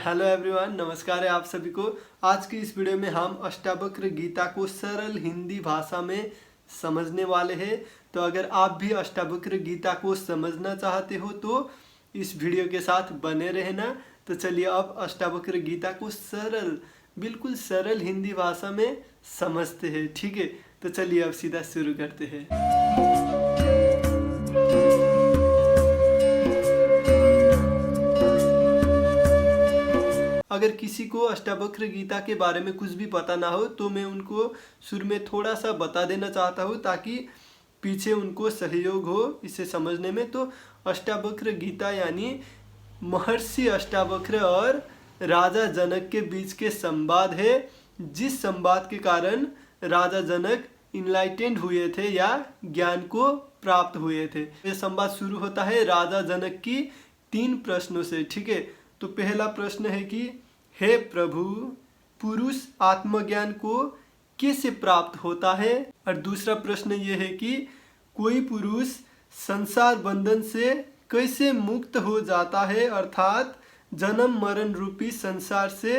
Hello everyone, नमस्कार है आप सभी को। आज की इस वीडियो में हम अष्टावक्र गीता को सरल हिंदी भाषा में समझने वाले हैं। तो अगर आप भी अष्टावक्र गीता को समझना चाहते हो तो इस वीडियो के साथ बने रहना। तो चलिए अब अष्टावक्र गीता को बिल्कुल सरल हिंदी भाषा में समझते हैं। ठीक है, तो चलिए अब सीधा शुरू करते हैं। अगर किसी को अष्टावक्र गीता के बारे में कुछ भी पता ना हो तो मैं उनको शुरू में थोड़ा सा बता देना चाहता हूँ ताकि पीछे उनको सहयोग हो इसे समझने में। तो अष्टावक्र गीता यानी महर्षि अष्टावक्र और राजा जनक के बीच के संवाद है, जिस संवाद के कारण राजा जनक इनलाइटेंड हुए थे या ज्ञान को प्राप्त हुए थे। यह संवाद शुरू होता है राजा जनक की 3 प्रश्नों से। ठीक है, तो पहला प्रश्न है कि हे प्रभु, पुरुष आत्मज्ञान को कैसे प्राप्त होता है। और दूसरा प्रश्न ये है कि कोई पुरुष संसार बंधन से कैसे मुक्त हो जाता है, अर्थात जन्म मरण रूपी संसार से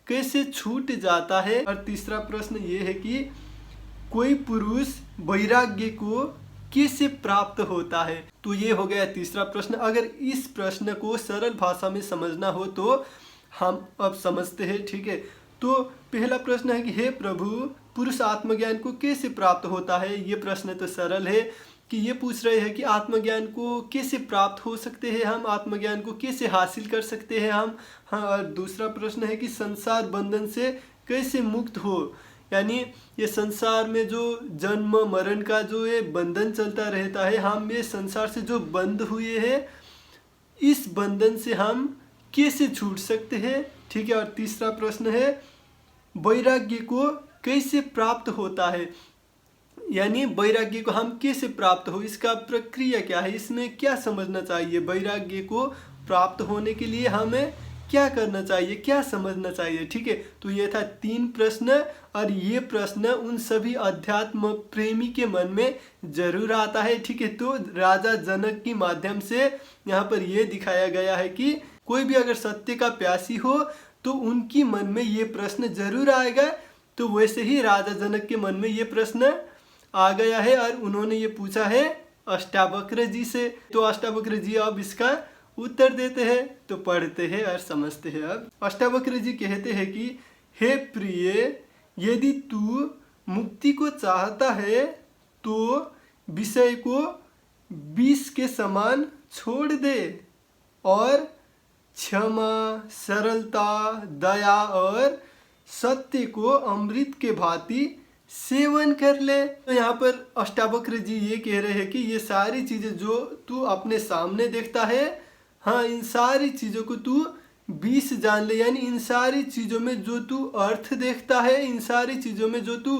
कैसे छूट जाता है। और तीसरा प्रश्न ये है कि कोई पुरुष वैराग्य को कैसे प्राप्त होता है। तो ये हो गया तीसरा प्रश्न। अगर इस प्रश्न को सरल भाषा में समझना हो तो हम अब समझते हैं। ठीक है, तो पहला प्रश्न है कि हे प्रभु, पुरुष आत्मज्ञान को कैसे प्राप्त होता है। ये प्रश्न तो सरल है कि ये पूछ रहे हैं कि आत्मज्ञान को कैसे प्राप्त हो सकते हैं हम, आत्मज्ञान को कैसे हासिल कर सकते हैं हम। हाँ, और दूसरा प्रश्न है कि संसार बंधन से कैसे मुक्त हो, यानी ये संसार में जो जन्म मरण का जो ये बंधन चलता रहता है, हम ये संसार से जो बंध हुए हैं, इस बंधन से हम कैसे छूट सकते हैं। ठीक है, और तीसरा प्रश्न है वैराग्य को कैसे प्राप्त होता है, यानी वैराग्य को हम कैसे प्राप्त हो, इसका प्रक्रिया क्या है, इसमें क्या समझना चाहिए। वैराग्य को प्राप्त होने के लिए हमें क्या करना चाहिए, क्या समझना चाहिए। ठीक है, तो ये था 3 प्रश्न। और ये प्रश्न उन सभी अध्यात्म प्रेमी के मन में जरूर आता है। ठीक है, तो राजा जनक के माध्यम से यहाँ पर ये दिखाया गया है कि कोई भी अगर सत्य का प्यासी हो तो उनकी मन में ये प्रश्न जरूर आएगा। तो वैसे ही राजा जनक के मन में ये प्रश्न आ गया है और उन्होंने ये पूछा है अष्टावक्र जी से। तो अष्टावक्र जी अब इसका उत्तर देते हैं। तो पढ़ते हैं और समझते हैं। अब अष्टावक्र जी कहते हैं कि हे प्रिय, यदि तू मुक्ति को चाहता है तो विषय को विष के समान छोड़ दे और क्षमा, सरलता, दया और सत्य को अमृत के भांति सेवन कर ले। तो यहाँ पर अष्टावक्र जी ये कह रहे हैं कि ये सारी चीजें जो तू अपने सामने देखता है, हाँ, इन सारी चीजों को तू विष जान ले, यानी इन सारी चीजों में जो तू अर्थ देखता है, इन सारी चीजों में जो तू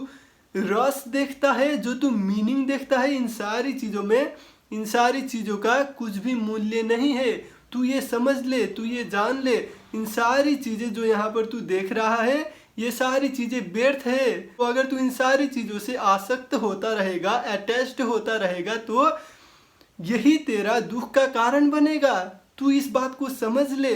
रस देखता है, जो तू मीनिंग देखता है, इन सारी चीजों में, इन सारी चीजों का कुछ भी मूल्य नहीं है। तू ये समझ ले, तू ये जान ले, इन सारी चीजें जो यहाँ पर तू देख रहा है, ये सारी चीजें व्यर्थ है। तो अगर तू इन सारी चीजों से आसक्त होता रहेगा, अटैच्ड होता रहेगा, तो यही तेरा दुख का कारण बनेगा। तू इस बात को समझ ले।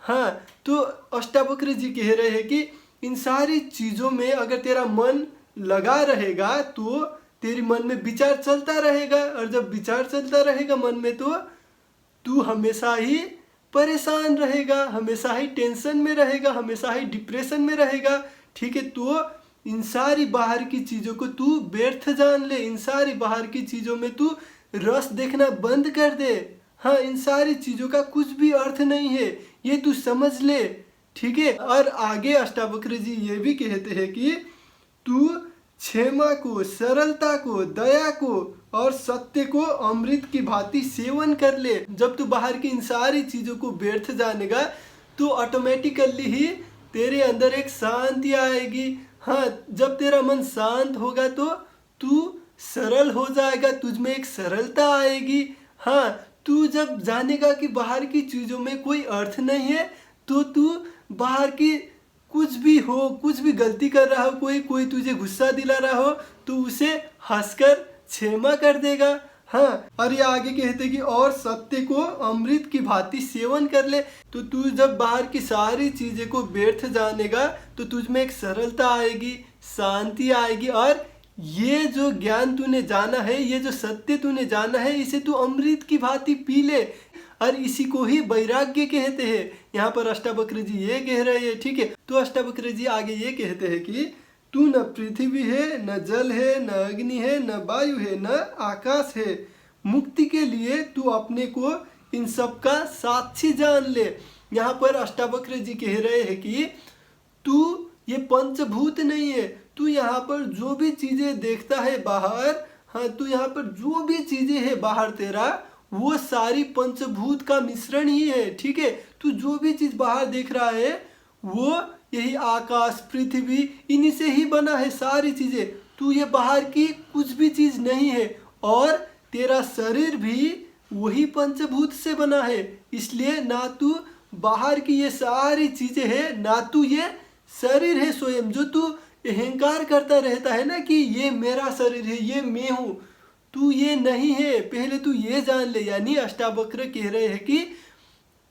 हाँ, तो अष्टावक्र जी कह रहे हैं कि इन सारी चीजों में अगर तेरा मन लगा रहेगा तो तेरे मन में विचार चलता रहेगा, और जब विचार चलता रहेगा मन में तो तू हमेशा ही परेशान रहेगा, हमेशा ही टेंशन में रहेगा, हमेशा ही डिप्रेशन में रहेगा। ठीक है, तो इन सारी बाहर की चीज़ों को तू व्यर्थ जान ले, इन सारी बाहर की चीज़ों में तू रस देखना बंद कर दे। हाँ, इन सारी चीज़ों का कुछ भी अर्थ नहीं है, ये तू समझ ले। ठीक है, और आगे अष्टावक्र जी ये भी कहते हैं कि तू क्षमा को, सरलता को, दया को और सत्य को अमृत की भांति सेवन कर ले। जब तू बाहर की इन सारी चीजों को व्यर्थ जानेगा तो ऑटोमेटिकली ही तेरे अंदर एक शांति आएगी। हाँ, जब तेरा मन शांत होगा तो तू सरल हो जाएगा, तुझ में एक सरलता आएगी। हाँ, तू जब जानेगा कि बाहर की चीजों में कोई अर्थ नहीं है तो तू बाहर की कुछ भी हो, कुछ भी गलती कर रहा हो, कोई तुझे गुस्सा दिला रहा हो तो उसे हंसकर क्षमा कर देगा। हाँ, और ये आगे कहते कि और सत्य को अमृत की भांति सेवन कर ले। तो तू जब बाहर की सारी चीजें को व्यर्थ जानेगा तो तुझ में एक सरलता आएगी, शांति आएगी, और ये जो ज्ञान तूने जाना है, ये जो सत्य तूने जाना है, इसे तू अमृत की भांति पी ले। और इसी को ही वैराग्य कहते हैं। यहाँ पर अष्टावक्र जी ये कह रहे हैं, ठीक है। तो अष्टावक्र जी आगे ये कहते हैं कि तू न पृथ्वी है, न जल है, न अग्नि है, न वायु है, न आकाश है। मुक्ति के लिए तू अपने को इन सब का साक्षी जान ले। यहाँ पर अष्टावक्र जी कह रहे हैं कि तू ये पंचभूत नहीं है। तू यहाँ पर जो भी चीजें देखता है बाहर, हाँ, तू यहाँ पर जो भी चीजें है बाहर तेरा, वो सारी पंचभूत का मिश्रण ही है, ठीक है। तू जो भी चीज बाहर देख रहा है वो यही आकाश, पृथ्वी, इन्हीं से ही बना है सारी चीजें। तू ये बाहर की कुछ भी चीज नहीं है। और तेरा शरीर भी वही पंचभूत से बना है। इसलिए ना तू बाहर की ये सारी चीजें है, ना तू ये शरीर है स्वयं, जो तू अहंकार करता रहता है ना कि ये मेरा शरीर है, ये मैं हूँ। तू ये नहीं है, पहले तू ये जान ले। यानी अष्टावक्र कह रहे हैं कि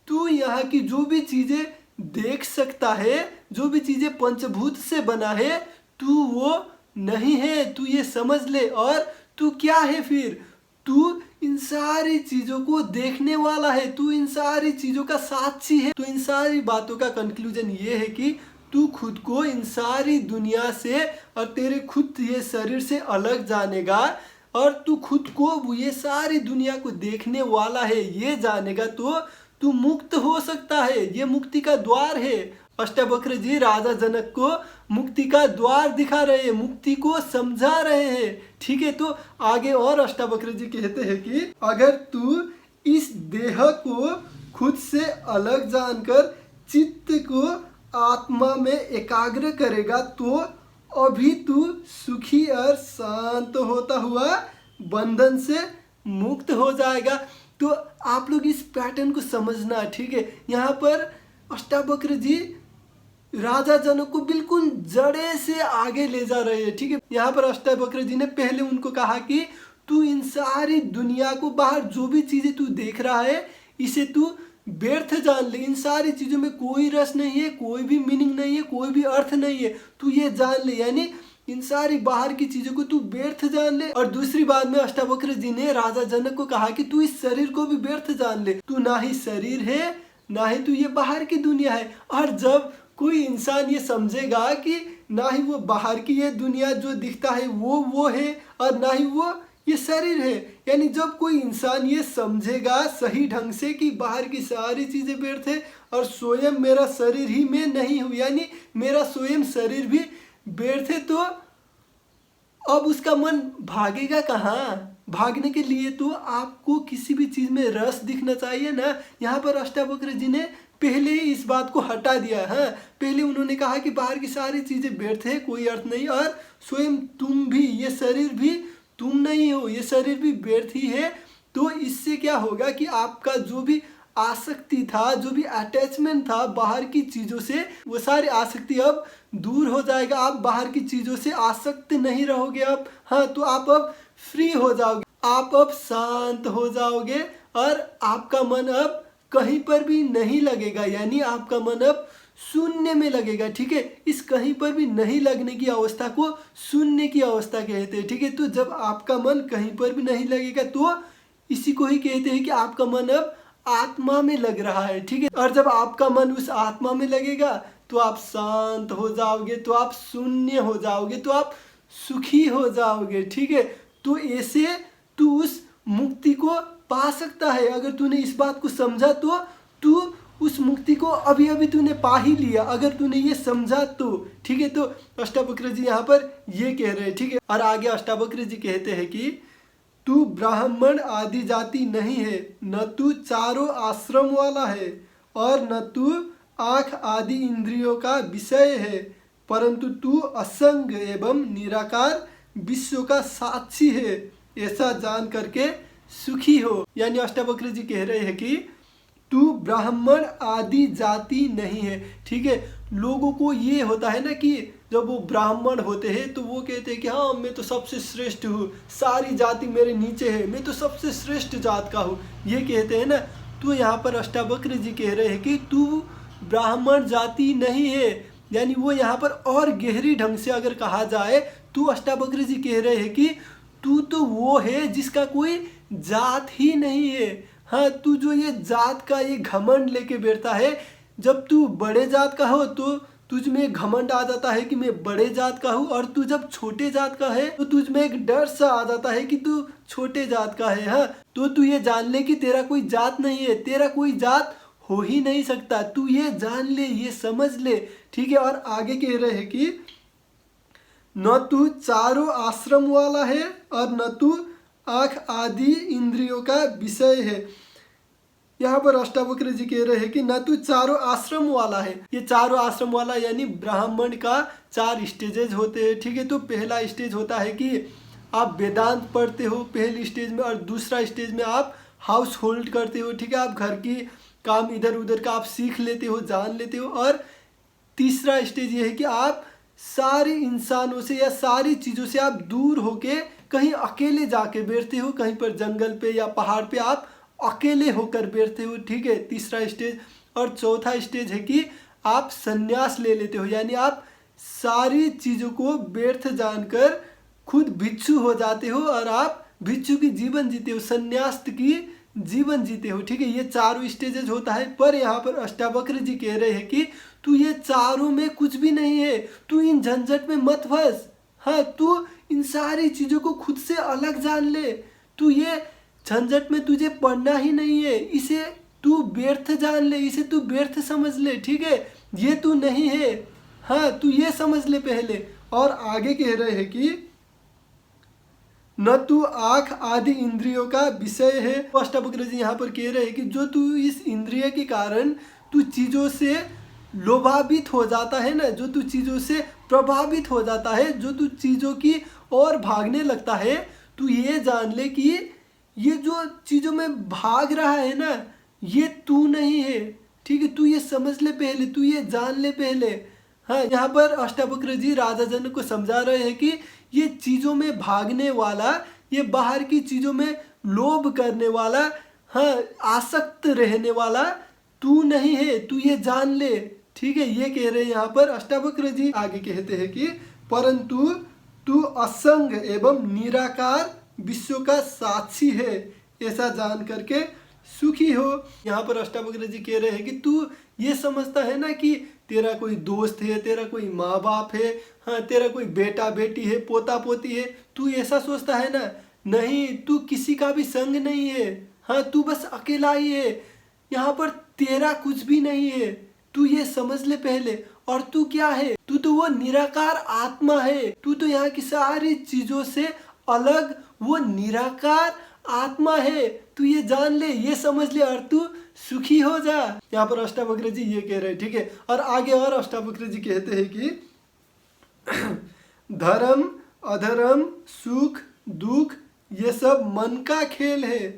तू यहाँ की जो भी चीजें देख सकता है, जो भी चीजें पंचभूत से बना है, तू वो नहीं है, तू ये समझ ले। और तू क्या है फिर? तू इन सारी चीजों को देखने वाला है, तू इन सारी चीजों का साक्षी है। तो इन सारी बातों का कंक्लूजन ये है कि तू खुद को इन सारी दुनिया से और तेरे खुद ये शरीर से अलग जानेगा, और तू खुद को ये सारी दुनिया को देखने वाला है ये जानेगा, तो तू मुक्त हो सकता है। ये मुक्ति का द्वार है। अष्टावक्र जी राजा जनक को मुक्ति का द्वार दिखा रहे हैं, मुक्ति को समझा रहे हैं, ठीक है। तो आगे और अष्टावक्र जी कहते हैं कि अगर तू इस देह को खुद से अलग जानकर चित्त को आत्मा में एकाग्र करेगा तो अभी तू सुखी और शांत होता हुआ बंधन से मुक्त हो जाएगा। तो आप लोग इस पैटर्न को समझना, ठीक है। यहाँ पर अष्टावक्र जी राजा जनक को बिल्कुल जड़े से आगे ले जा रहे हैं, ठीक है। यहाँ पर अष्टावक्र जी ने पहले उनको कहा कि तू इन सारी दुनिया को, बाहर जो भी चीजें तू देख रहा है, इसे तू व्यर्थ जान ले। इन सारी चीजों में कोई रस नहीं है, कोई भी मीनिंग नहीं है, कोई भी अर्थ नहीं है, तू ये जान ले। यानी इन सारी बाहर की चीजों को तू व्यर्थ जान ले। और दूसरी बात में अष्टावक्र जी ने राजा जनक को कहा कि तू इस शरीर को भी व्यर्थ जान ले। तू ना ही शरीर है, ना ही तू ये बाहर की दुनिया है। और जब कोई इंसान ये समझेगा कि ना ही वो बाहर की ये दुनिया जो दिखता है वो है, और ना ही वो ये शरीर है, यानी जब कोई इंसान ये समझेगा सही ढंग से कि बाहर की सारी चीजें व्यर्थ है और स्वयं मेरा शरीर ही मैं नहीं हूँ, यानी मेरा स्वयं शरीर भी व्यर्थ है, तो अब उसका मन भागेगा कहाँ? भागने के लिए तो आपको किसी भी चीज में रस दिखना चाहिए ना। यहाँ पर अष्टावक्र जी ने पहले ही इस बात को हटा दिया। हाँ, पहले उन्होंने कहा कि बाहर की सारी चीजें व्यर्थ है, कोई अर्थ नहीं, और स्वयं तुम भी, ये शरीर भी तुम नहीं हो, ये शरीर भी व्यर्थ ही है। तो इससे क्या होगा कि आपका जो भी आसक्ति था, जो भी अटैचमेंट था बाहर की चीजों से, वो सारी आसक्ति अब दूर हो जाएगा। आप बाहर की चीजों से आसक्त नहीं रहोगे अब। हाँ, तो आप अब फ्री हो जाओगे, आप अब शांत हो जाओगे, और आपका मन अब कहीं पर भी नहीं लगेगा, यानी आपका मन अब शून्य में लगेगा, ठीक है। इस कहीं पर भी नहीं लगने की अवस्था को शून्य की अवस्था कहते हैं, ठीक है। तो जब आपका मन कहीं पर भी नहीं लगेगा तो इसी को ही कहते हैं कि आपका मन अब आत्मा में लग रहा है, ठीक है। और जब आपका मन उस आत्मा में लगेगा तो आप शांत हो जाओगे, तो आप शून्य हो जाओगे, तो आप सुखी हो जाओगे, ठीक है। तो ऐसे तू उस मुक्ति को पा सकता है। अगर तूने इस बात को समझा तो तू उस मुक्ति को अभी अभी तूने पा ही लिया, अगर तूने ये समझा तो, ठीक है। तो अष्टावक्र जी यहाँ पर ये कह रहे हैं, ठीक है। और आगे अष्टावक्र जी कहते हैं कि तू ब्राह्मण आदि जाति नहीं है, न तू चारों आश्रम वाला है, और न तू आँख आदि इंद्रियों का विषय है, परंतु तू असंग एवं निराकार विश्व का साक्षी है। ऐसा जान करके सुखी हो। यानी अष्टावक्र जी कह रहे हैं कि तू ब्राह्मण आदि जाति नहीं है। ठीक है, लोगों को ये होता है ना कि जब वो ब्राह्मण होते हैं तो वो कहते हैं कि हाँ मैं तो सबसे श्रेष्ठ हूँ, सारी जाति मेरे नीचे है, मैं तो सबसे श्रेष्ठ जात का हूँ, ये कहते हैं ना। तो यहाँ पर अष्टावक्र जी कह रहे हैं कि तू ब्राह्मण जाति नहीं है, यानी वो यहाँ पर और गहरी ढंग से अगर कहा जाए तो अष्टावक्र जी कह रहे हैं कि तू तो वो है जिसका कोई जात ही नहीं है। हाँ, तू जो ये जात का ये घमंड लेके बैठता है, जब तू बड़े जात का हो तो तुझ में घमंड आ जाता है कि मैं बड़े जात का हूँ, और तू जब छोटे जात का है तो तुझ में एक डर सा आ जाता है कि तू छोटे जात का है। हाँ, तो तू ये जान ले कि तेरा कोई जात नहीं है, तेरा कोई जात हो ही नहीं सकता, तू ये जान ले, ये समझ ले। ठीक है, और आगे कह रहे हैं कि न तू चारों आश्रम वाला है और न तू आँख आदि इंद्रियों का विषय है। यहाँ पर अष्टावक्र जी कह रहे हैं कि न तू चारों आश्रम वाला है। ये चारों आश्रम वाला यानी ब्राह्मण का 4 स्टेजेज होते हैं। ठीक है, तो पहला स्टेज होता है कि आप वेदांत पढ़ते हो पहली स्टेज में, और दूसरा स्टेज में आप हाउस होल्ड करते हो। ठीक है, आप घर की काम इधर उधर का आप सीख लेते हो, जान लेते हो। और तीसरा स्टेज ये है कि आप सारे इंसानों से या सारी चीज़ों से आप दूर होके कहीं अकेले जाके बैठते हो, कहीं पर जंगल पे या पहाड़ पे आप अकेले होकर बैठते हो। ठीक है, तीसरा स्टेज। और चौथा स्टेज है कि आप संन्यास ले लेते हो, यानी आप सारी चीज़ों को व्यर्थ जानकर खुद भिक्षु हो जाते हो और आप भिक्षु की जीवन जीते हो, संन्यास की जीवन जीते हो। ठीक है, ये चारों स्टेजेज होता है। पर यहाँ पर अष्टावक्र जी कह रहे हैं कि तू ये चारों में कुछ भी नहीं है, तू इन झंझट में मत फंस। हाँ, तू इन सारी चीज़ों को खुद से अलग जान ले, तू ये झंझट में तुझे पढ़ना ही नहीं है, इसे तू व्यर्थ जान ले, इसे तू व्यर्थ समझ ले। ठीक है, ये तू नहीं है। हाँ, तू ये समझ ले पहले। और आगे कह रहे हैं कि न तू आँख आदि इंद्रियों का विषय है। अष्टावक्र जी यहाँ पर कह रहे हैं कि जो तू इस इंद्रिय के कारण तू चीज़ों से लोभावित हो जाता है ना, जो तू चीज़ों से प्रभावित हो जाता है, जो तू चीज़ों की ओर भागने लगता है, तू ये जान ले कि ये जो चीज़ों में भाग रहा है ना, ये तू नहीं है। ठीक है, तू ये समझ ले पहले, तू ये जान ले पहले। हाँ, यहाँ पर अष्टावक्र जी राजा जनक को समझा रहे हैं कि ये चीज़ों में भागने वाला, ये बाहर की चीज़ों में लोभ करने वाला, हाँ आसक्त रहने वाला तू नहीं है, तू ये जान ले। ठीक है, ये कह रहे हैं यहाँ पर अष्टावक्र जी। आगे कहते हैं कि परंतु तू असंग एवं निराकार विश्व का साक्षी है, ऐसा जान करके सुखी हो। यहाँ पर अष्टावक्र जी कह रहे हैं कि तू ये समझता है ना कि तेरा कोई दोस्त है, तेरा कोई माँ बाप है, हाँ तेरा कोई बेटा बेटी है, पोता पोती है, तू ऐसा सोचता है ना। नहीं, तू किसी का भी संग नहीं है। हाँ, तू बस अकेला ही है, यहाँ पर तेरा कुछ भी नहीं है, तू ये समझ ले पहले। और तू क्या है? तू तो वो निराकार आत्मा है, तू तो यहाँ की सारी चीजों से अलग वो निराकार आत्मा है, तू ये जान ले, ये समझ ले और तू सुखी हो जा। यहाँ पर अष्टावक्र जी ये कह रहे हैं। ठीक है, और आगे और अष्टावक्र जी कहते हैं कि धर्म अधर्म सुख दुख ये सब मन का खेल है,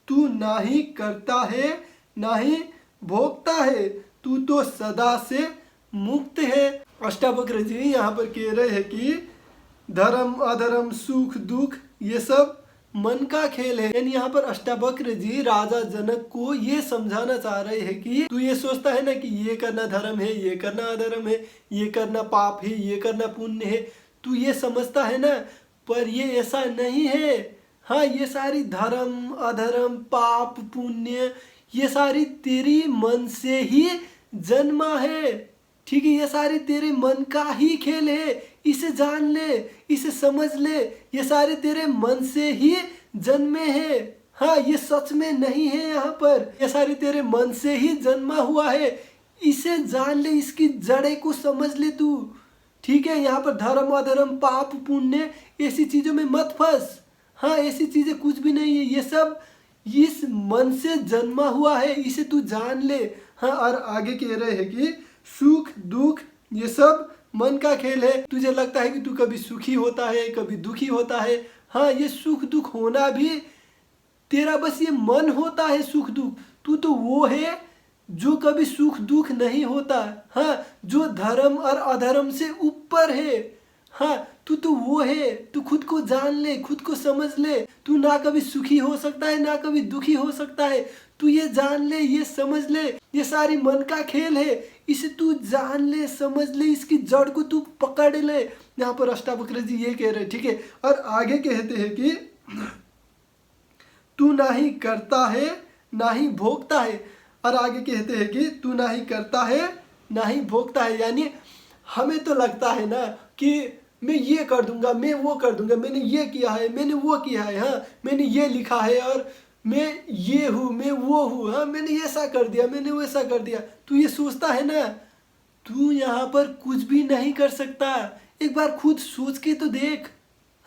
तू ना ही करता है ना ही भोगता है, तू तो सदा से मुक्त है। अष्टावक्र जी यहाँ पर कह रहे हैं कि धर्म अधर्म सुख दुख ये सब मन का खेल है। यानी यहाँ पर अष्टावक्र जी राजा जनक को ये समझाना चाह रहे हैं कि तू ये सोचता है ना कि ये करना धर्म है, ये करना अधर्म है, ये करना पाप है, ये करना पुण्य है, तू ये समझता है ना, पर ये ऐसा नहीं है। हाँ, ये सारी धर्म अधर्म पाप पुण्य ये सारी तेरी मन से ही जन्मा है। ठीक है, ये सारे तेरे मन का ही खेल है, इसे जान ले, इसे समझ ले, ये सारे तेरे मन से ही जन्मे हैं। हाँ, ये सच में नहीं है, यहाँ पर ये सारे तेरे मन से ही जन्मा हुआ है, इसे जान ले, इसकी जड़ें को समझ ले तू। ठीक है, यहाँ पर धर्म अधर्म पाप पुण्य ऐसी चीजों में मत फंस। हाँ, ऐसी चीजें कुछ भी नहीं है, ये सब इस मन से जन्मा हुआ है, इसे तू जान ले। हाँ, और आगे कह रहे हैं कि सुख दुख ये सब मन का खेल है। तुझे लगता है कि तू कभी सुखी होता है कभी दुखी होता है। हाँ, ये सुख दुख होना भी तेरा बस ये मन होता है सुख दुख, तू तो वो है जो कभी सुख दुख नहीं होता, हाँ, जो धर्म और अधर्म से ऊपर है। हाँ, तू तो वो है। तू खुद को जान ले, खुद को समझ ले। तू ना कभी सुखी हो सकता है ना कभी दुखी हो सकता है। तू ये जान ले, ये समझ ले, ये सारी मन का खेल है। इसे तू जान ले, समझ ले, इसकी जड़ को तू पकड़ ले। यहाँ पर अष्टावक्र जी ये कह रहे, ठीक है। और आगे कहते हैं कि तू ना ही करता है ना ही भोगता है। और आगे कहते हैं कि तू ना ही करता है ना ही भोगता है। यानी हमें तो लगता है ना कि मैं ये कर दूंगा, मैं वो कर दूंगा, मैंने ये किया है, मैंने वो किया है, हाँ, मैंने ये लिखा है और मैं ये हूँ, मैं वो हूँ, हाँ, मैंने ऐसा कर दिया, मैंने वैसा कर दिया। तू ये सोचता है ना, तू यहाँ पर कुछ भी नहीं कर सकता। एक बार खुद सोच के तो देख,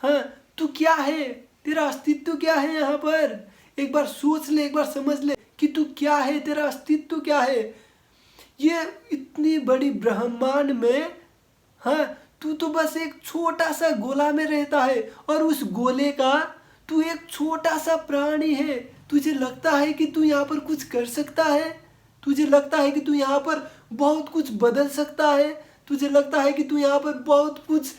हाँ, तू क्या है, तेरा अस्तित्व क्या है यहाँ पर। एक बार सोच ले, एक बार समझ ले कि तू क्या है, तेरा अस्तित्व क्या है। ये इतनी बड़ी ब्रह्मांड में, हाँ, तू तो बस एक छोटा सा गोला में रहता है और उस गोले का तू एक छोटा सा प्राणी है। तुझे लगता है कि तू यहाँ पर कुछ कर सकता है? तुझे लगता है कि तू यहाँ पर बहुत कुछ बदल सकता है? तुझे लगता है कि तू यहाँ पर बहुत कुछ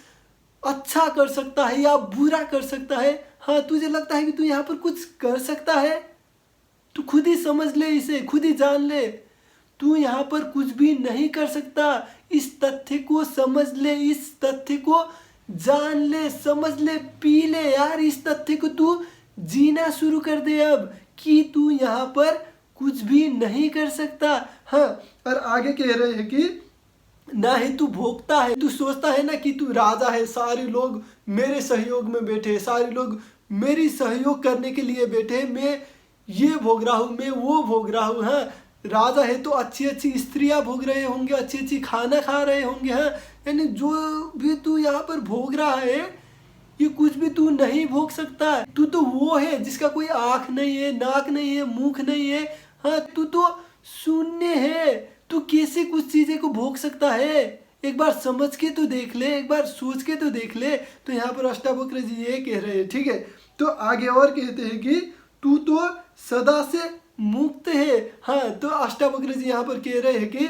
अच्छा कर सकता है या बुरा कर सकता है? हाँ, तुझे लगता है कि तू यहाँ पर कुछ कर सकता है? तू खुद ही समझ ले, इसे खुद ही जान ले। तू यहाँ पर कुछ भी नहीं कर सकता। इस तथ्य को समझ ले, इस तथ्य को जान ले, समझ ले, पी ले यार। इस तथ्य को तू जीना शुरू कर दे अब कि तू यहाँ पर कुछ भी नहीं कर सकता। हाँ, और आगे कह रहे हैं कि ना ही तू भोगता है। तू सोचता है ना कि तू राजा है, सारे लोग मेरे सहयोग में बैठे, सारे लोग मेरी सहयोग करने के लिए बैठे, मैं ये भोग रहा हूँ, मैं वो भोग रहा हूँ। हाँ, राजा है तो अच्छी अच्छी स्त्रियां भोग रहे होंगे, अच्छी अच्छी खाना खा रहे होंगे। हाँ, यानी जो भी तू यहाँ पर भोग रहा है ये कुछ भी तू नहीं भोग सकता। तू तो वो है जिसका कोई आँख नहीं है, नाक नहीं है, मुख नहीं है। हाँ, तू तो शून्य है। तू कैसे कुछ चीजें को भोग सकता है? एक बार समझ के तो देख ले, एक बार सोच के तो देख ले। तो यहाँ पर अष्टावक्र जी ये कह रहे हैं, ठीक है। तो आगे और कहते हैं कि तू तो सदा से मुक्त है। हाँ, तो अष्टावक्र जी यहाँ पर कह रहे हैं कि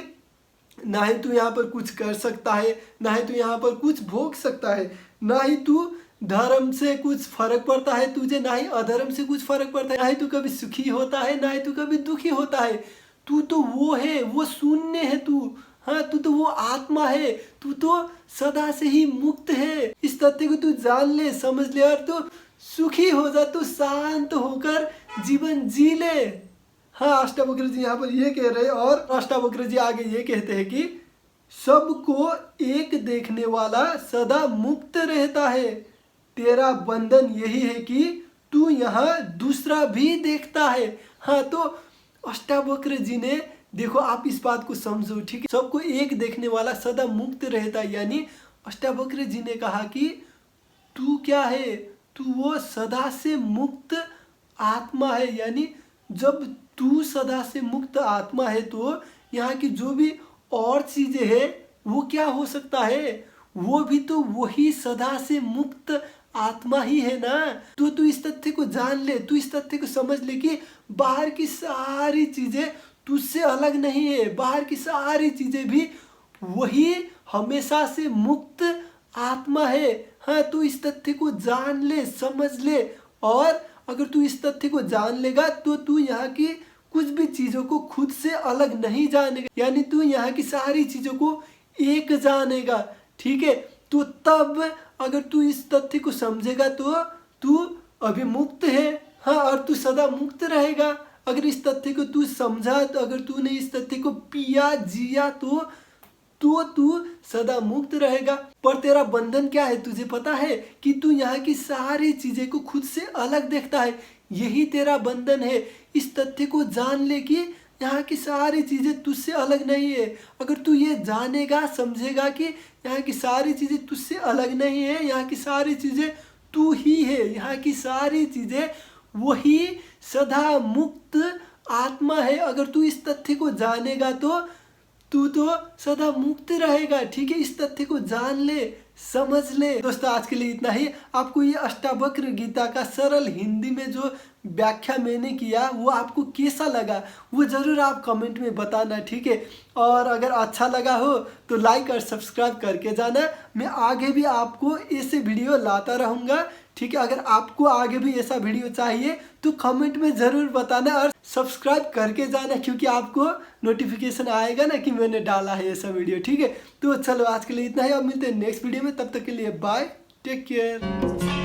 ना ही तू यहाँ पर कुछ कर सकता है, ना ही तू यहाँ पर कुछ भोग सकता है, ना ही तू धर्म से कुछ फर्क पड़ता है तुझे, ना ही अधर्म से कुछ फर्क पड़ता है, ना ही तू कभी सुखी होता है, ना ही तू कभी दुखी होता है। तू तो वो है, वो शून्य है तू। हाँ, तू तो वो आत्मा है, तू तो सदा से ही मुक्त है। इस तथ्य को तू जान ले, समझ ले और तू सुखी हो जा, तू शांत होकर जीवन जी ले। हाँ, अष्टावक्र जी यहाँ पर ये कह रहे हैं। और अष्टावक्र जी आगे ये कहते हैं कि सबको एक देखने वाला सदा मुक्त रहता है। तेरा बंधन यही है कि तू यहाँ दूसरा भी देखता है। हाँ, तो अष्टावक्र जी ने, देखो आप इस बात को समझो, ठीक है। सबको एक देखने वाला सदा मुक्त रहता है, यानी अष्टावक्र जी ने कहा कि तू क्या है? तू वो सदा से मुक्त आत्मा है। यानी जब तू सदा से मुक्त आत्मा है तो यहाँ की जो भी और चीजें हैं वो क्या हो सकता है? वो भी तो वही सदा से मुक्त आत्मा ही है ना। तो तू इस तथ्य को जान ले, तू इस तथ्य को समझ ले कि बाहर की सारी चीजें तुझसे अलग नहीं है। बाहर की सारी चीजें भी वही हमेशा से मुक्त आत्मा है। हाँ, तू इस तथ्य को जान ले, समझ ले। और अगर तू इस तथ्य को जान लेगा तो तू यहाँ की कुछ भी चीजों को खुद से अलग नहीं जानेगा, यानी तू यहाँ की सारी चीजों को एक जानेगा, ठीक है। तो तब अगर तू इस तथ्य को समझेगा तो तू अभी मुक्त है। हाँ, और तू सदा मुक्त रहेगा। अगर इस तथ्य को तू समझा, तो अगर तूने इस तथ्य को पिया, जिया तो तू सदा मुक्त रहेगा। पर तेरा बंधन क्या है? तुझे पता है कि तू यहाँ की सारी चीजें को खुद से अलग देखता है। यही तेरा बंधन है। इस तथ्य को जान ले कि यहाँ की सारी चीजें तुझसे अलग नहीं है। अगर तू ये जानेगा, समझेगा कि यहाँ की सारी चीजें तुझसे अलग नहीं है, यहाँ की सारी चीजें तू ही है, यहाँ की सारी चीजें वही सदा मुक्त आत्मा है। अगर तू इस तथ्य को जानेगा तो तू तो सदा मुक्त रहेगा। ठीक है, इस तथ्य को जान ले, समझ ले। दोस्तों आज के लिए इतना ही। आपको ये अष्टावक्र गीता का सरल हिंदी में जो व्याख्या मैंने किया वो आपको कैसा लगा वो ज़रूर आप कमेंट में बताना। ठीक है, और अगर अच्छा लगा हो तो लाइक और सब्सक्राइब करके जाना। मैं आगे भी आपको ऐसे वीडियो लाता रहूँगा। ठीक है, अगर आपको आगे भी ऐसा वीडियो चाहिए तो कमेंट में ज़रूर बताना और सब्सक्राइब करके जाना, क्योंकि आपको नोटिफिकेशन आएगा ना कि मैंने डाला है ऐसा वीडियो। ठीक है, तो चलो आज के लिए इतना ही। अब मिलते हैं नेक्स्ट वीडियो में, तब तक के लिए बाय, टेक केयर।